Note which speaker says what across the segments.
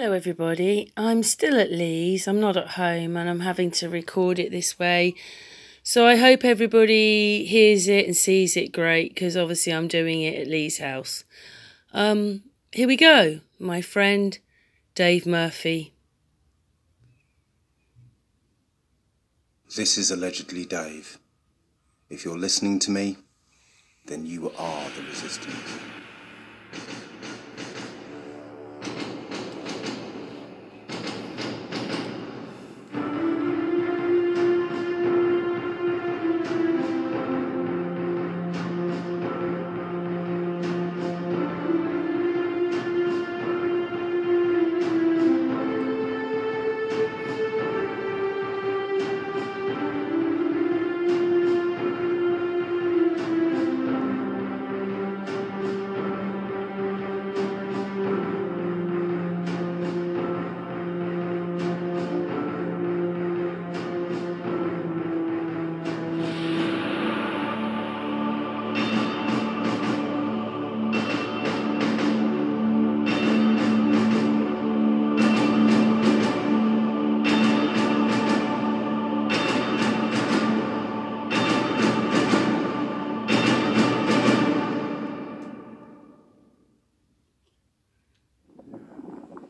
Speaker 1: Hello everybody, I'm still at Lee's, I'm not at home and I'm having to record it this way. So I hope everybody hears it and sees it great, because obviously I'm doing it at Lee's house. Here we go, my friend Dave Murphy.
Speaker 2: This is allegedly Dave. If you're listening to me, then you are the resistance.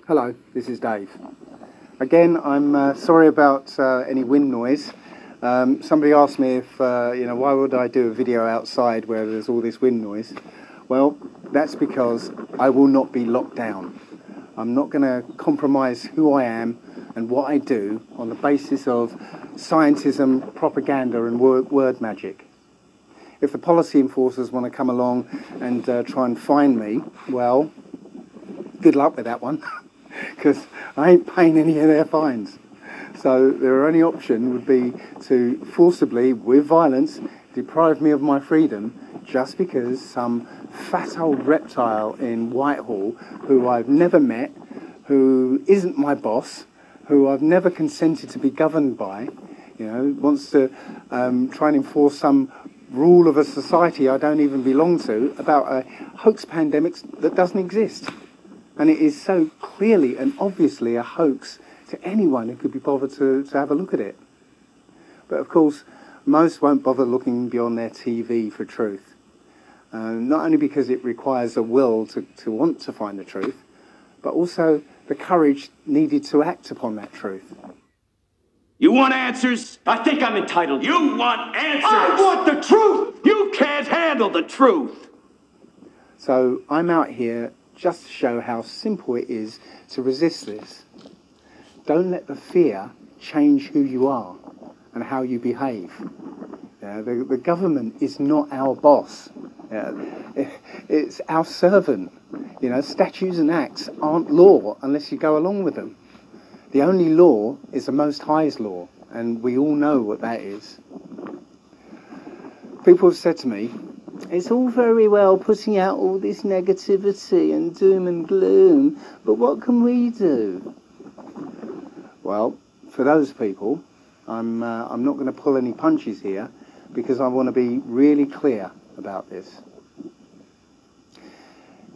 Speaker 3: Hello, this is Dave. Again, I'm sorry about any wind noise. Somebody asked me if, why would I do a video outside where there's all this wind noise? Well, that's because I will not be locked down. I'm not going to compromise who I am and what I do on the basis of scientism, propaganda and word magic. If the policy enforcers want to come along and try and find me, well, good luck with that one. Because I ain't paying any of their fines. So their only option would be to forcibly, with violence, deprive me of my freedom just because some fat old reptile in Whitehall, who I've never met, who isn't my boss, who I've never consented to be governed by, wants to try and enforce some rule of a society I don't even belong to about a hoax pandemic that doesn't exist. And it is so clearly and obviously a hoax to anyone who could be bothered to have a look at it. But of course, most won't bother looking beyond their TV for truth. Not only because it requires a will to want to find the truth, but also the courage needed to act upon that truth.
Speaker 4: You want answers? I think I'm entitled. You want answers?
Speaker 5: I want the truth!
Speaker 4: You can't handle the truth!
Speaker 3: So I'm out here just to show how simple it is to resist this. Don't let the fear change who you are and how you behave. The government is not our boss. It's our servant. Statutes and acts aren't law unless you go along with them. The only law is the Most High's law, and we all know what that is. People have said to me, it's all very well putting out all this negativity and doom and gloom, but what can we do? Well, for those people, I'm not going to pull any punches here, because I want to be really clear about this.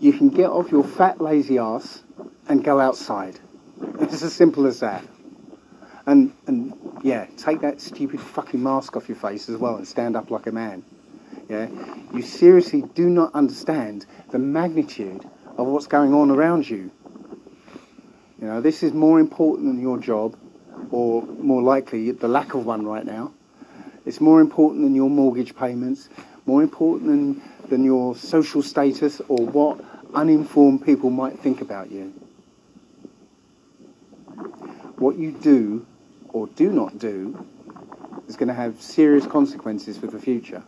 Speaker 3: You can get off your fat, lazy ass and go outside. It's as simple as that. And yeah, take that stupid fucking mask off your face as well and stand up like a man. Yeah, you seriously do not understand the magnitude of what's going on around you. This is more important than your job, or more likely the lack of one right now. It's more important than your mortgage payments, more important than your social status or what uninformed people might think about you. What you do or do not do is going to have serious consequences for the future.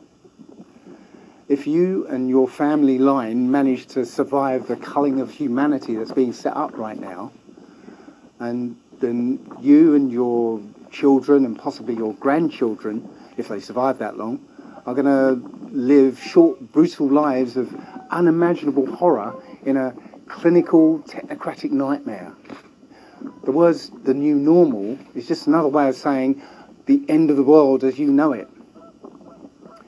Speaker 3: If you and your family line manage to survive the culling of humanity that's being set up right now, and then you and your children and possibly your grandchildren, if they survive that long, are going to live short, brutal lives of unimaginable horror in a clinical, technocratic nightmare. The words "the new normal" is just another way of saying the end of the world as you know it.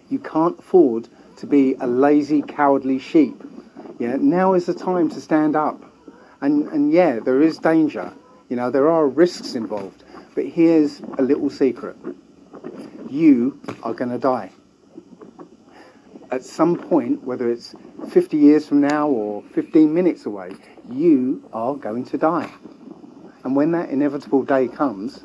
Speaker 3: You can't afford to be a lazy, cowardly sheep. Now is the time to stand up And yeah, there is danger. You know, there are risks involved. But here's a little secret. You are going to die. At some point, whether it's 50 years from now or 15 minutes away, you are going to die. And when that inevitable day comes,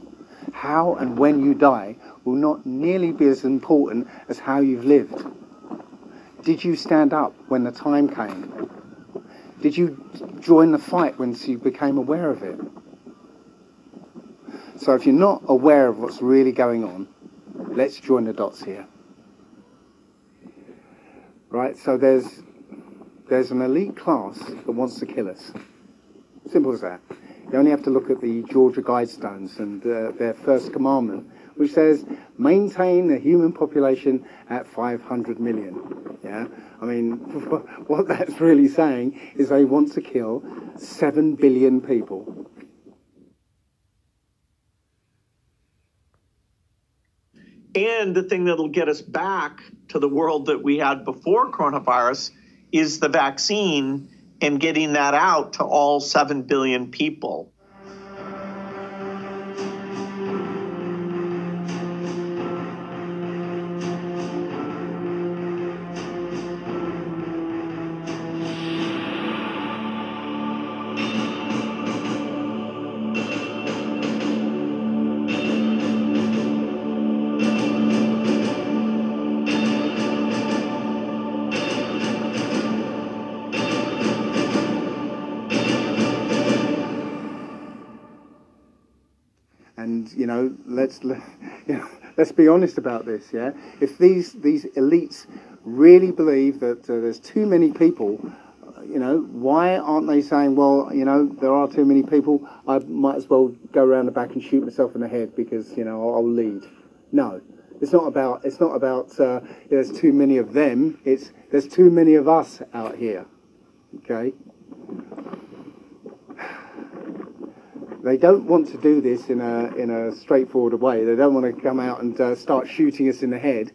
Speaker 3: how and when you die will not nearly be as important as how you've lived. Did you stand up when the time came? Did you join the fight once you became aware of it? So if you're not aware of what's really going on, let's join the dots here. Right, so there's an elite class that wants to kill us. Simple as that. You only have to look at the Georgia Guidestones and their first commandment, which says, maintain the human population at 500 million. Yeah, I mean, what that's really saying is they want to kill 7 billion people.
Speaker 5: And the thing that'll get us back to the world that we had before coronavirus is the vaccine and getting that out to all 7 billion people.
Speaker 3: And let's be honest about this. Yeah, if these elites really believe that there's too many people, why aren't they saying, well, there are too many people, I might as well go around the back and shoot myself in the head because I'll lead. No, it's not about there's too many of them. It's there's too many of us out here. Okay. They don't want to do this in a straightforward way. They don't want to come out and start shooting us in the head,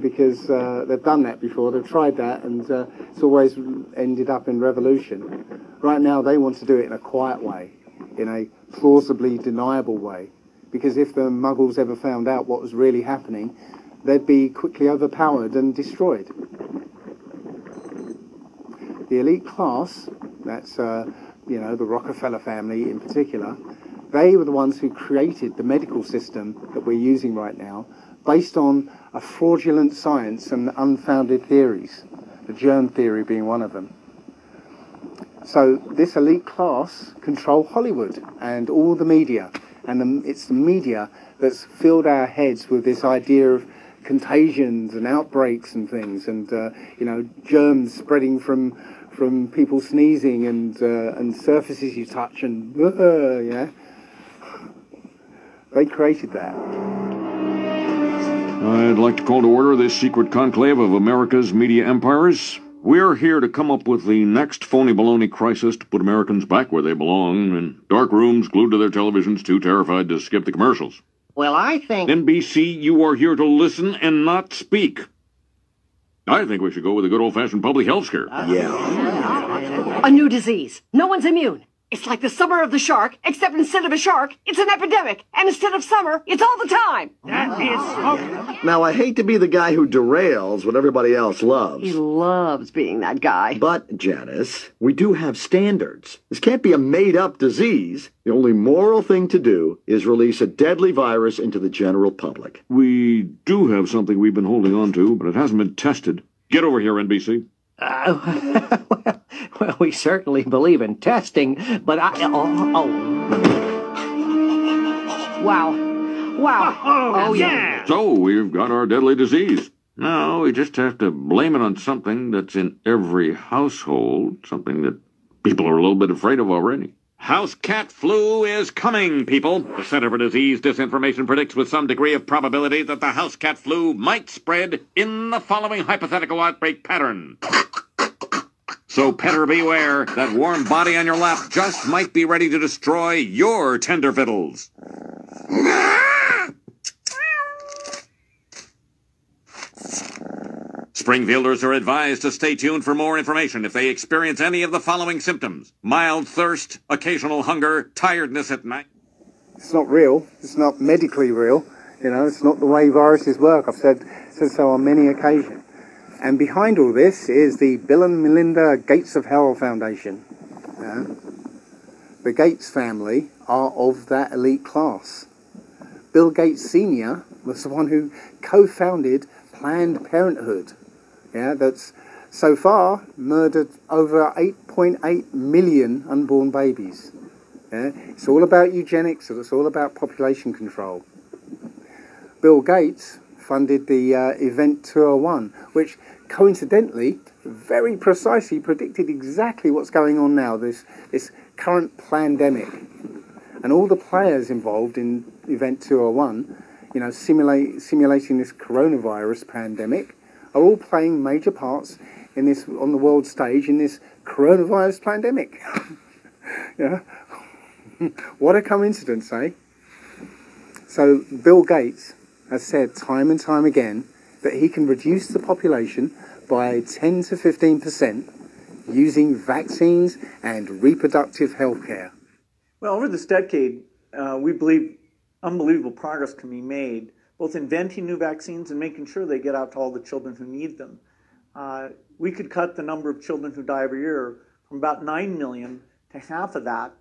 Speaker 3: because they've done that before. They've tried that, and it's always ended up in revolution. Right now, they want to do it in a quiet way, in a plausibly deniable way, because if the Muggles ever found out what was really happening, they'd be quickly overpowered and destroyed. The elite class, that's the Rockefeller family in particular, they were the ones who created the medical system that we're using right now, based on a fraudulent science and unfounded theories, the germ theory being one of them. So this elite class control Hollywood and all the media, and it's the media that's filled our heads with this idea of contagions and outbreaks and things, and germs spreading from people sneezing and surfaces you touch, and they created that.
Speaker 6: I'd like to call to order this secret conclave of America's media empires. We're here to come up with the next phony baloney crisis to put Americans back where they belong, in dark rooms glued to their televisions, too terrified to skip the commercials.
Speaker 7: Well, I think...
Speaker 6: NBC, you are here to listen and not speak. I think we should go with a good old-fashioned public health scare.
Speaker 7: A new disease. No one's immune. It's like the summer of the shark, except instead of a shark, it's an epidemic. And instead of summer, it's all the time.
Speaker 4: That is so.
Speaker 8: Now, I hate to be the guy who derails what everybody else loves.
Speaker 7: He loves being that guy.
Speaker 8: But, Janice, we do have standards. This can't be a made-up disease. The only moral thing to do is release a deadly virus into the general public.
Speaker 6: We do have something we've been holding on to, but it hasn't been tested. Get over here, NBC.
Speaker 7: Well, we certainly believe in testing, but Wow. Oh, yeah.
Speaker 6: So, we've got our deadly disease. Now, we just have to blame it on something that's in every household, something that people are a little bit afraid of already. House cat flu is coming, people. The Center for Disease Disinformation predicts with some degree of probability that the house cat flu might spread in the following hypothetical outbreak pattern. So, petter beware, that warm body on your lap just might be ready to destroy your tender fiddles. Springfielders are advised to stay tuned for more information if they experience any of the following symptoms: mild thirst, occasional hunger, tiredness at night.
Speaker 3: It's not real. It's not medically real. You know, it's not the way viruses work. I've said so on many occasions. And behind all this is the Bill and Melinda Gates of Hell Foundation. The Gates family are of that elite class. Bill Gates Sr. was the one who co-founded Planned Parenthood. That's so far murdered over 8.8 million unborn babies. It's all about eugenics, it's all about population control. Bill Gates funded the Event 201, which coincidentally, very precisely predicted exactly what's going on now, this current pandemic. And all the players involved in Event 201, you know, simulating this coronavirus pandemic, are all playing major parts in this, on the world stage, in this coronavirus pandemic. Yeah. What a coincidence, eh? So Bill Gates has said time and time again that he can reduce the population by 10 to 15% using vaccines and reproductive health care.
Speaker 5: Well, over this decade, we believe unbelievable progress can be made, both inventing new vaccines and making sure they get out to all the children who need them. We could cut the number of children who die every year from about 9 million to half of that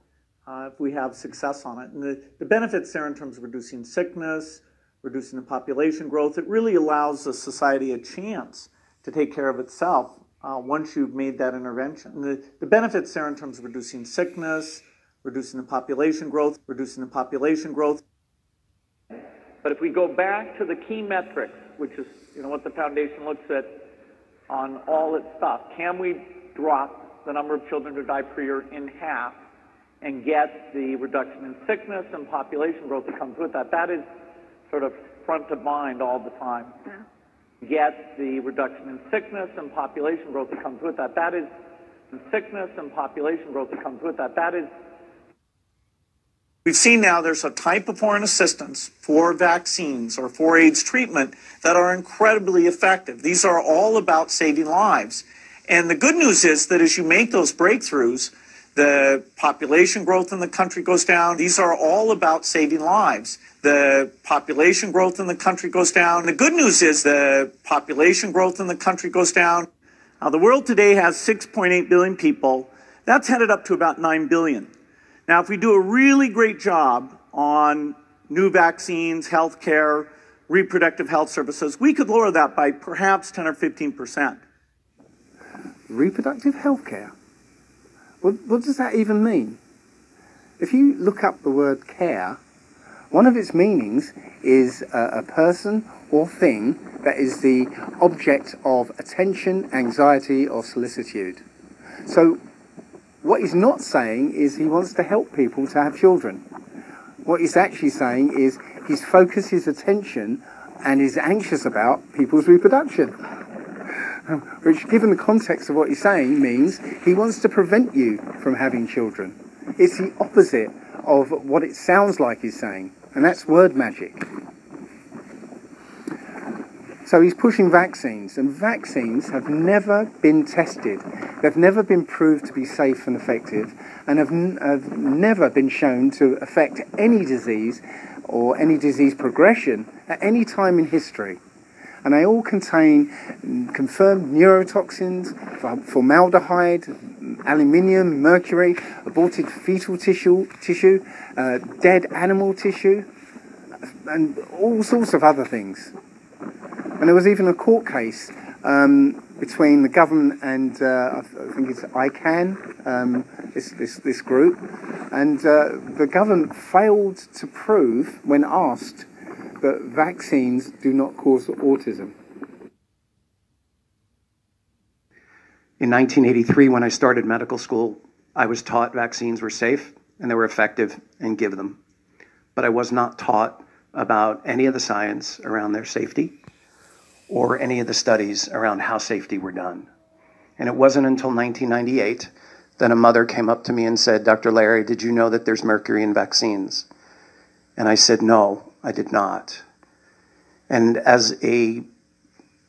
Speaker 5: if we have success on it. And the benefits there in terms of reducing sickness, reducing the population growth, it really allows the society a chance to take care of itself once you've made that intervention. And the benefits there in terms of reducing sickness, reducing the population growth, But if we go back to the key metrics, which is what the foundation looks at on all its stuff, can we drop the number of children who die per year in half and get the reduction in sickness and population growth that comes with that? That is sort of front of mind all the time. Get the reduction in sickness and population growth that comes with that. That is sickness and population growth that comes with that. That is. We've seen now there's a type of foreign assistance for vaccines or for AIDS treatment that are incredibly effective. These are all about saving lives. And the good news is that as you make those breakthroughs, the population growth in the country goes down. These are all about saving lives. The population growth in the country goes down. The good news is the population growth in the country goes down. Now, the world today has 6.8 billion people. That's headed up to about 9 billion. Now, if we do a really great job on new vaccines, healthcare, reproductive health services, we could lower that by perhaps 10 or 15%.
Speaker 3: Reproductive health care? What does that even mean? If you look up the word care, one of its meanings is a person or thing that is the object of attention, anxiety, or solicitude. So what he's not saying is he wants to help people to have children. What he's actually saying is he's focused his attention and is anxious about people's reproduction. Which, given the context of what he's saying, means he wants to prevent you from having children. It's the opposite of what it sounds like he's saying, and that's word magic. So he's pushing vaccines, and vaccines have never been tested. They've never been proved to be safe and effective, and have never been shown to affect any disease or any disease progression at any time in history. And they all contain confirmed neurotoxins, formaldehyde, aluminium, mercury, aborted fetal tissue, dead animal tissue, and all sorts of other things. And there was even a court case between the government and I think it's ICANN, this group, and the government failed to prove, when asked, that vaccines do not cause autism.
Speaker 9: In 1983, when I started medical school, I was taught vaccines were safe and they were effective and give them. But I was not taught about any of the science around their safety or any of the studies around how safety were done. And it wasn't until 1998 that a mother came up to me and said, "Dr. Larry, did you know that there's mercury in vaccines?" And I said, "No, I did not." And as a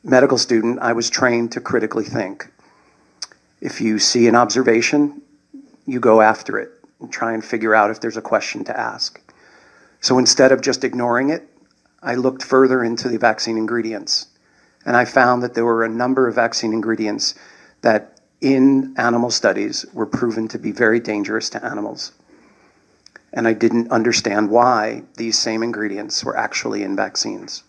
Speaker 9: medical student, I was trained to critically think. If you see an observation, you go after it and try and figure out if there's a question to ask. So instead of just ignoring it, I looked further into the vaccine ingredients. And I found that there were a number of vaccine ingredients that in animal studies were proven to be very dangerous to animals. And I didn't understand why these same ingredients were actually in vaccines.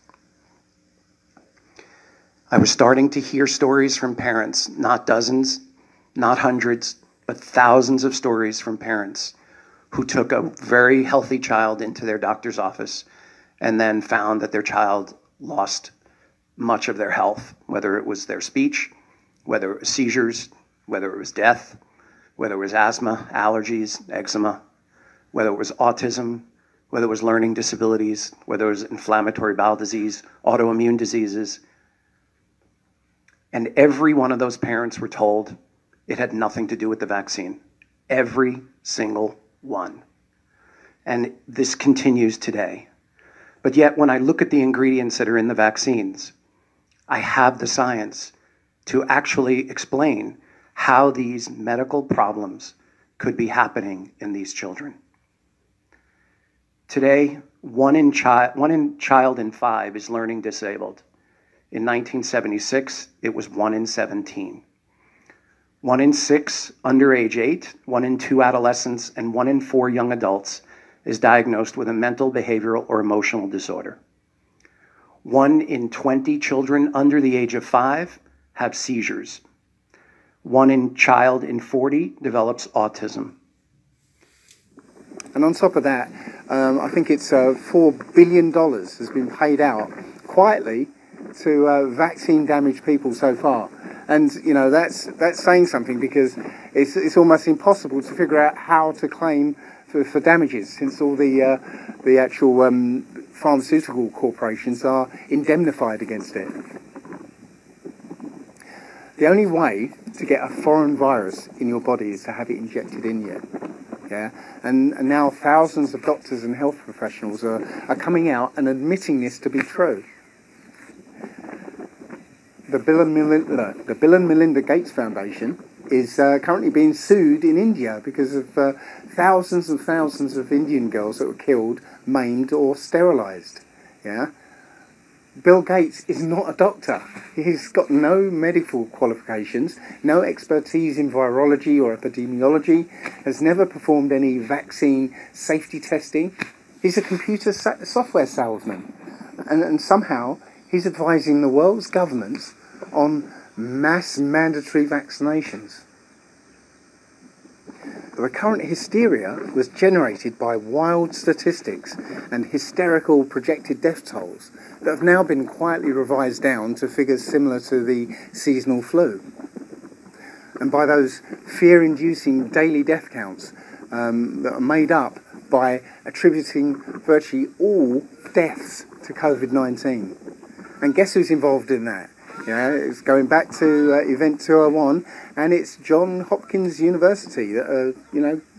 Speaker 9: I was starting to hear stories from parents, not dozens, not hundreds, but thousands of stories from parents who took a very healthy child into their doctor's office and then found that their child lost much of their health, whether it was their speech, whether it was seizures, whether it was death, whether it was asthma, allergies, eczema, whether it was autism, whether it was learning disabilities, whether it was inflammatory bowel disease, autoimmune diseases. And every one of those parents were told it had nothing to do with the vaccine. Every single one. And this continues today. But yet, when I look at the ingredients that are in the vaccines, I have the science to actually explain how these medical problems could be happening in these children. Today, one child in 5 is learning disabled. In 1976, it was 1 in 17. 1 in 6 under age 8, 1 in 2 adolescents, and 1 in 4 young adults is diagnosed with a mental, behavioral, or emotional disorder. 1 in 20 children under the age of 5 have seizures. 1 child in 40 develops autism.
Speaker 3: And on top of that, I think it's $4 billion has been paid out quietly to vaccine-damaged people so far. And, you know, that's saying something, because it's almost impossible to figure out how to claim for damages, since all the actual pharmaceutical corporations are indemnified against it. The only way to get a foreign virus in your body is to have it injected in you. Yeah? And now thousands of doctors and health professionals are coming out and admitting this to be true. The Bill and Melinda Gates Foundation is currently being sued in India because of thousands and thousands of Indian girls that were killed, maimed, or sterilised. Yeah? Bill Gates is not a doctor. He's got no medical qualifications, no expertise in virology or epidemiology, has never performed any vaccine safety testing. He's a computer software salesman. And somehow he's advising the world's governments on mass mandatory vaccinations. The current hysteria was generated by wild statistics and hysterical projected death tolls that have now been quietly revised down to figures similar to the seasonal flu. And by those fear-inducing daily death counts that are made up by attributing virtually all deaths to COVID-19. And guess who's involved in that? Yeah, it's going back to Event 201, and it's Johns Hopkins University that are,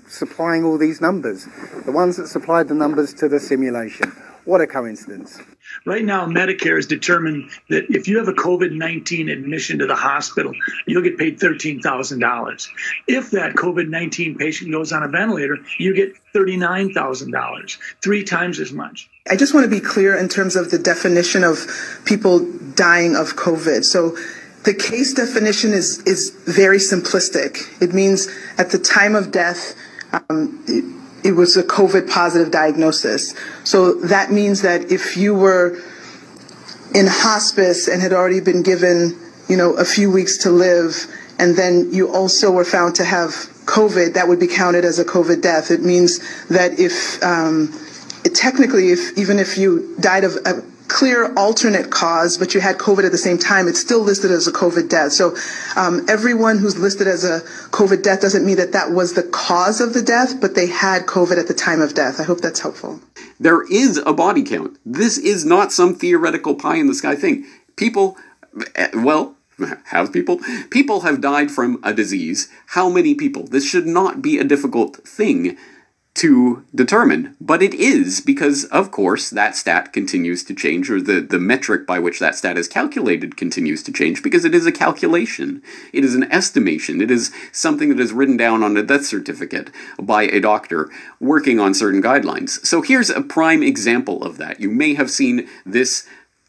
Speaker 3: supplying all these numbers. The ones that supplied the numbers to the simulation. What a coincidence.
Speaker 10: Right now, Medicare has determined that if you have a COVID-19 admission to the hospital, you'll get paid $13,000. If that COVID-19 patient goes on a ventilator, you get $39,000, 3 times as much.
Speaker 11: I just want to be clear in terms of the definition of people dying of COVID. So the case definition is very simplistic. It means at the time of death, it was a COVID positive diagnosis. So that means that if you were in hospice and had already been given, a few weeks to live, and then you also were found to have COVID, that would be counted as a COVID death. It means that even if you died of a clear alternate cause, but you had COVID at the same time, it's still listed as a COVID death. So everyone who's listed as a COVID death doesn't mean that was the cause of the death, but they had COVID at the time of death. I hope that's helpful.
Speaker 12: There is a body count. This is not some theoretical pie-in-the-sky thing. People have died from a disease. How many people? This should not be a difficult thing to determine. But it is because, of course, that stat continues to change, or the metric by which that stat is calculated continues to change, because it is a calculation. It is an estimation. It is something that is written down on a death certificate by a doctor working on certain guidelines. So here's a prime example of that. You may have seen this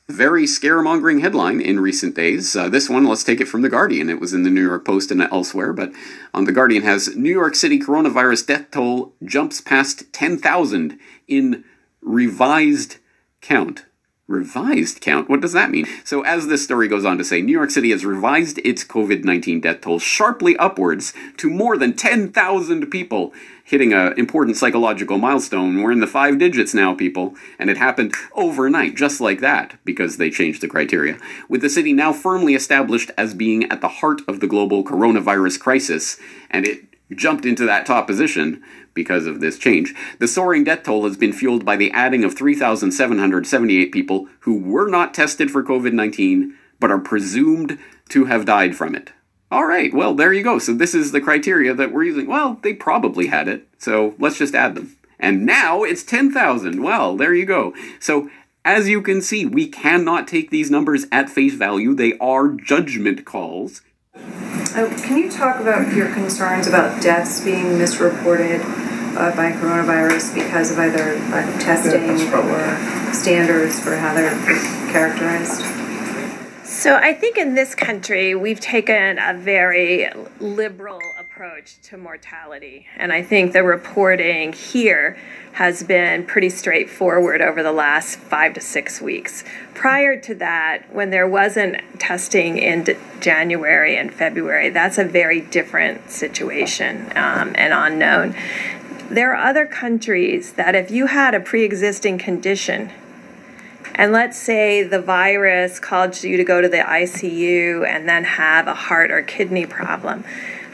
Speaker 12: very scaremongering headline in recent days. This one, let's take it from The Guardian. It was in the New York Post and elsewhere, but on The Guardian has New York City coronavirus death toll jumps past 10,000 in revised count. Revised count? What does that mean? So as this story goes on to say, New York City has revised its COVID-19 death toll sharply upwards to more than 10,000 people, hitting an important psychological milestone. We're in the 5 digits now, people, and it happened overnight, just like that, because they changed the criteria. With the city now firmly established as being at the heart of the global coronavirus crisis, and it jumped into that top position because of this change. The soaring death toll has been fueled by the adding of 3,778 people who were not tested for COVID-19, but are presumed to have died from it. All right, well, there you go. So this is the criteria that we're using. Well, they probably had it, so let's just add them. And now it's 10,000. Well, there you go. So as you can see, we cannot take these numbers at face value. They are judgment calls.
Speaker 13: Can you talk about your concerns about deaths being misreported by coronavirus because of either lack of testing or standards for how they're characterized?
Speaker 14: So I think in this country, we've taken a very liberal approach to mortality. And I think the reporting here has been pretty straightforward over the last 5 to 6 weeks. Prior to that, when there wasn't testing in January and February, that's a very different situation and unknown. There are other countries that if you had a pre-existing condition, and let's say the virus caused you to go to the ICU and then have a heart or kidney problem,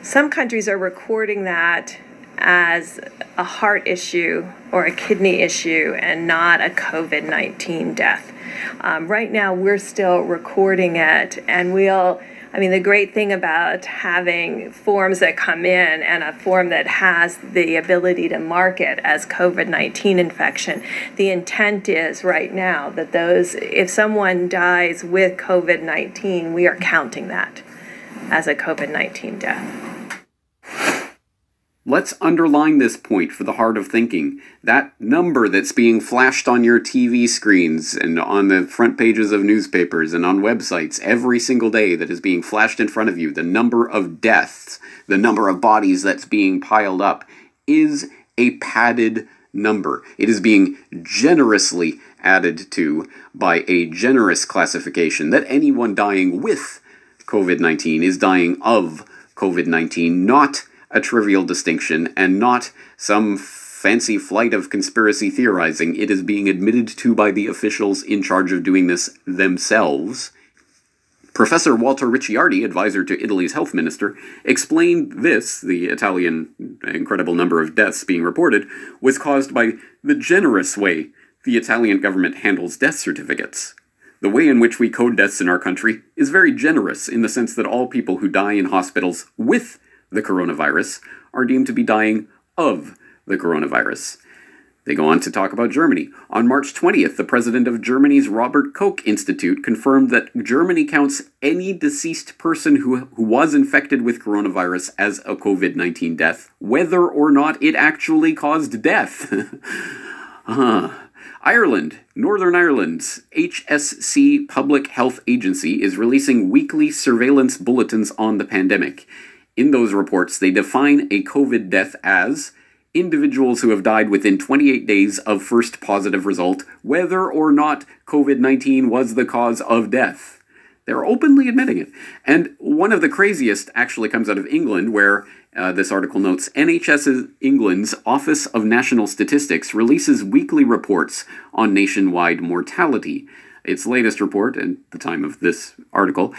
Speaker 14: some countries are recording that as a heart issue or a kidney issue and not a COVID-19 death. Right now, we're still recording it, and the great thing about having forms that come in and a form that has the ability to mark it as COVID-19 infection, the intent is right now that if someone dies with COVID-19, we are counting that as a COVID-19 death.
Speaker 12: Let's underline this point for the heart of thinking. That number that's being flashed on your TV screens and on the front pages of newspapers and on websites every single day that is being flashed in front of you, the number of deaths, the number of bodies that's being piled up, is a padded number. It is being generously added to by a generous classification that anyone dying with COVID-19 is dying of COVID-19, not a trivial distinction, and not some fancy flight of conspiracy theorizing. It is being admitted to by the officials in charge of doing this themselves. Professor Walter Ricciardi, advisor to Italy's health minister, explained this, the Italian incredible number of deaths being reported, was caused by the generous way the Italian government handles death certificates. The way in which we code deaths in our country is very generous in the sense that all people who die in hospitals with the coronavirus are deemed to be dying of the coronavirus. They go on to talk about Germany. On March 20th, the president of Germany's Robert Koch Institute confirmed that Germany counts any deceased person who was infected with coronavirus as a COVID-19 death, whether or not it actually caused death. Ireland, Northern Ireland's HSC Public Health Agency is releasing weekly surveillance bulletins on the pandemic. In those reports, they define a COVID death as individuals who have died within 28 days of first positive result, whether or not COVID-19 was the cause of death. They're openly admitting it. And one of the craziest actually comes out of England, where this article notes, NHS England's Office of National Statistics releases weekly reports on nationwide mortality. Its latest report, at the time of this article,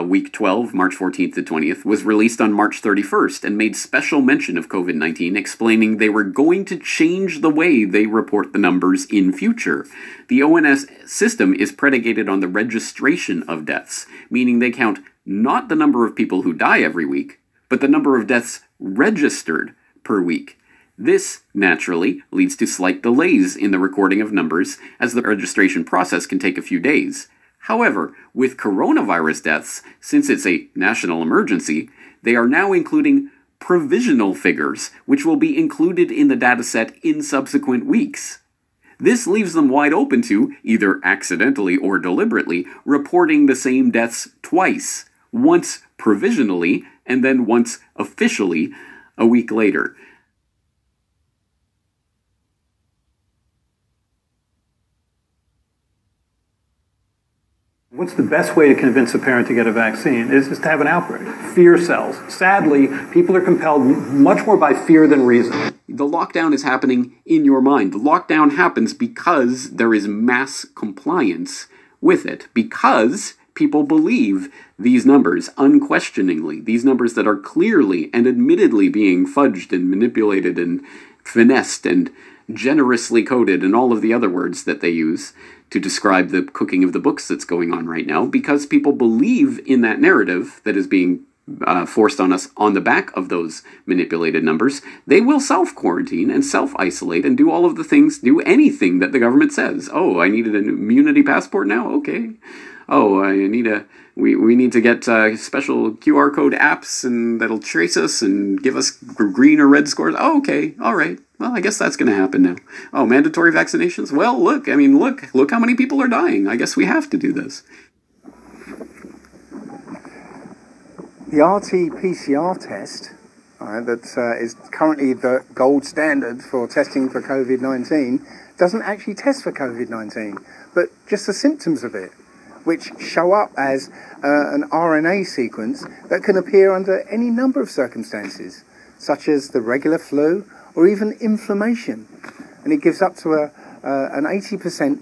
Speaker 12: week 12, March 14th to 20th, was released on March 31st and made special mention of COVID-19, explaining they were going to change the way they report the numbers in future. The ONS system is predicated on the registration of deaths, meaning they count not the number of people who die every week, but the number of deaths registered per week. This, naturally, leads to slight delays in the recording of numbers, as the registration process can take a few days. However, with coronavirus deaths, since it's a national emergency, they are now including provisional figures, which will be included in the dataset in subsequent weeks. This leaves them wide open to, either accidentally or deliberately, reporting the same deaths twice, once provisionally and then once officially a week later.
Speaker 15: What's the best way to convince a parent to get a vaccine is to have an outbreak. Fear sells. Sadly, people are compelled much more by fear than reason.
Speaker 12: The lockdown is happening in your mind. The lockdown happens because there is mass compliance with it, because people believe these numbers unquestioningly, these numbers that are clearly and admittedly being fudged and manipulated and finessed and generously coded and all of the other words that they use to describe the cooking of the books that's going on right now, because people believe in that narrative that is being forced on us on the back of those manipulated numbers. They will self-quarantine and self-isolate and do all of the things, do anything that the government says. Oh, I needed an immunity passport now? Okay. Oh, I need we need to get special QR code apps and that'll trace us and give us green or red scores. Oh, okay. All right. Well, I guess that's going to happen now. Oh, mandatory vaccinations? Well, look how many people are dying. I guess we have to do this.
Speaker 3: The RT-PCR test that is currently the gold standard for testing for COVID-19 doesn't actually test for COVID-19, but just the symptoms of it, which show up as an RNA sequence that can appear under any number of circumstances, such as the regular flu or even inflammation. And it gives up to an 80%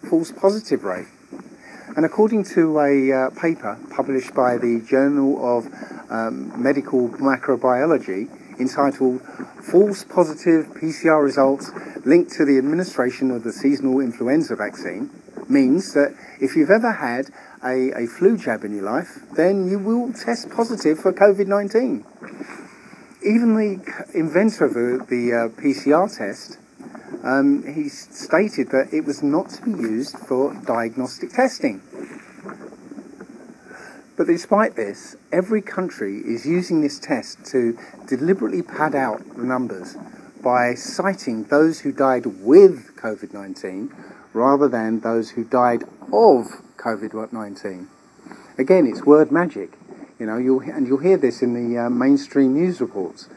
Speaker 3: false positive rate. And according to a paper published by the Journal of Medical Microbiology entitled False Positive PCR Results Linked to the Administration of the Seasonal Influenza Vaccine, means that if you've ever had a flu jab in your life, then you will test positive for COVID-19. Even the inventor of the PCR test, he stated that it was not to be used for diagnostic testing. But despite this, every country is using this test to deliberately pad out the numbers by citing those who died with COVID-19 rather than those who died of COVID-19. Again, it's word magic. You know, you'll hear this in the mainstream news reports.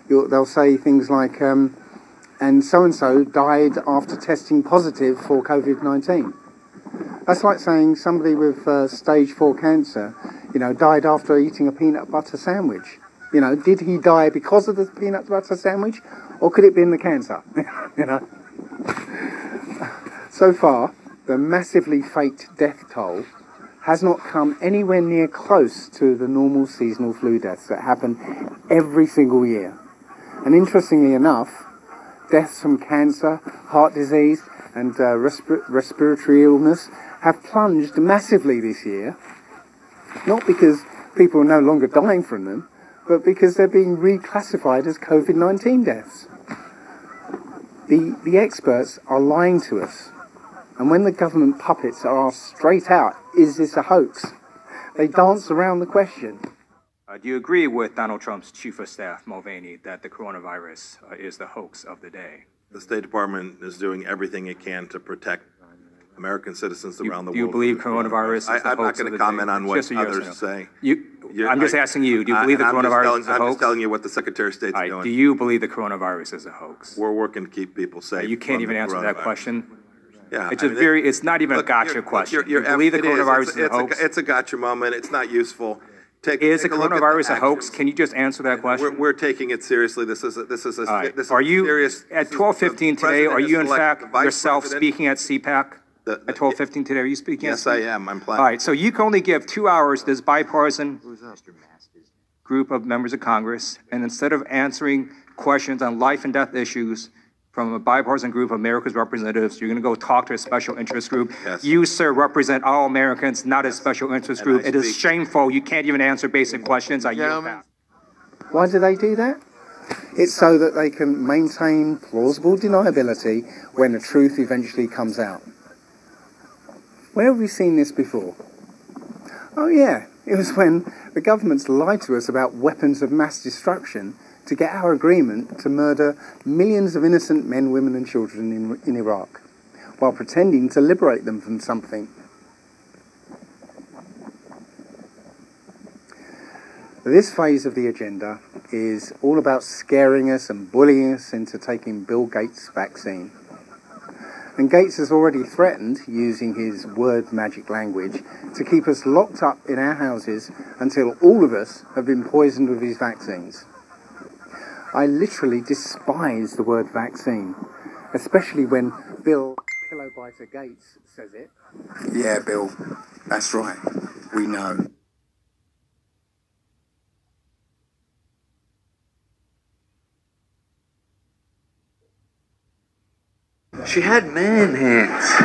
Speaker 3: They'll say things like, and so-and-so died after testing positive for COVID-19. That's like saying somebody with stage 4 cancer, died after eating a peanut butter sandwich. Did he die because of the peanut butter sandwich, or could it be in the cancer? So far, the massively faked death toll has not come anywhere near close to the normal seasonal flu deaths that happen every single year. And interestingly enough, deaths from cancer, heart disease, and respiratory illness have plunged massively this year, not because people are no longer dying from them, but because they're being reclassified as COVID-19 deaths. The experts are lying to us. And when the government puppets are asked straight out, is this a hoax? They dance around the question.
Speaker 16: Do you agree with Donald Trump's chief of staff, Mulvaney, that the coronavirus is the hoax of the day?
Speaker 17: The State Department is doing everything it can to protect American citizens around the world.
Speaker 16: Do you believe coronavirus is the hoax?
Speaker 17: I'm not going to comment on what others say.
Speaker 16: I'm just asking you, do you believe the coronavirus is a hoax?
Speaker 17: I'm just telling you what the Secretary of State's doing.
Speaker 16: Do you believe the coronavirus is a hoax?
Speaker 17: We're working to keep people safe.
Speaker 16: You can't even answer that question?
Speaker 17: Yeah,
Speaker 16: it's not even a gotcha question. You believe the coronavirus is a hoax?
Speaker 17: It's a gotcha moment. It's not useful.
Speaker 16: Is the coronavirus a hoax? Can you just answer that question?
Speaker 17: We're taking it seriously. This is
Speaker 16: are you
Speaker 17: serious.
Speaker 16: At 12:15 today? Are you in fact yourself speaking at CPAC? At 12:15 today, are you speaking?
Speaker 17: Yes, I am. I'm planning.
Speaker 16: All right. So you can only give 2 hours to this bipartisan group of members of Congress, and instead of answering questions on life and death issues from a bipartisan group of America's representatives, you're going to go talk to a special interest group.
Speaker 17: Yes.
Speaker 16: You, sir, represent all Americans, not a special interest group. It is shameful. You can't even answer basic questions. I yield back.
Speaker 3: Why do they do that? It's so that they can maintain plausible deniability when the truth eventually comes out. Where have we seen this before? Oh yeah, it was when the governments lied to us about weapons of mass destruction to get our agreement to murder millions of innocent men, women and children in Iraq, while pretending to liberate them from something. This phase of the agenda is all about scaring us and bullying us into taking Bill Gates' vaccine. And Gates has already threatened, using his word magic language, to keep us locked up in our houses until all of us have been poisoned with his vaccines. I literally despise the word vaccine, especially when Bill Pillowbiter Gates says it.
Speaker 9: Yeah, Bill, that's right. We know.
Speaker 18: She had man hands.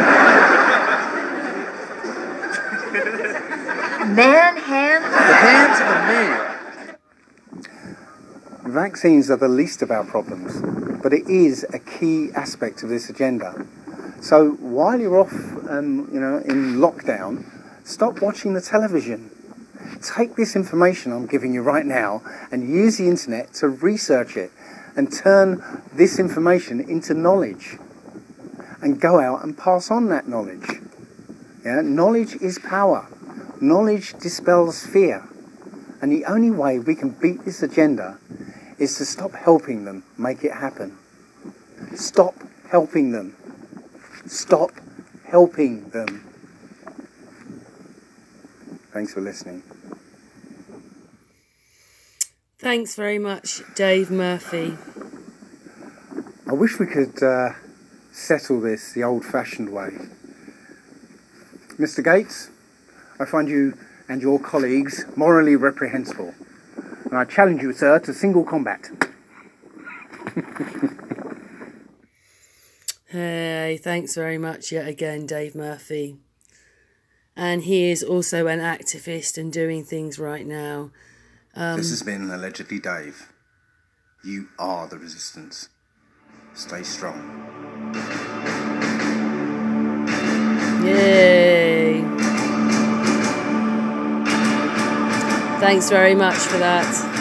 Speaker 7: Man hands?
Speaker 18: The hands of a man.
Speaker 3: Vaccines are the least of our problems, but it is a key aspect of this agenda. So while you're off, in lockdown, stop watching the television. Take this information I'm giving you right now and use the internet to research it and turn this information into knowledge. And go out and pass on that knowledge. Yeah? Knowledge is power. Knowledge dispels fear. And the only way we can beat this agenda is to stop helping them make it happen. Stop helping them. Stop helping them. Thanks for listening.
Speaker 1: Thanks very much, Dave Murphy.
Speaker 3: I wish we could settle this the old-fashioned way. Mr. Gates, I find you and your colleagues morally reprehensible, and I challenge you, sir, to single combat.
Speaker 1: Hey, thanks very much yet again, Dave Murphy. And he is also an activist and doing things right now.
Speaker 2: This has been Allegedly Dave. You are the resistance. Stay strong.
Speaker 1: Yay! Thanks very much for that.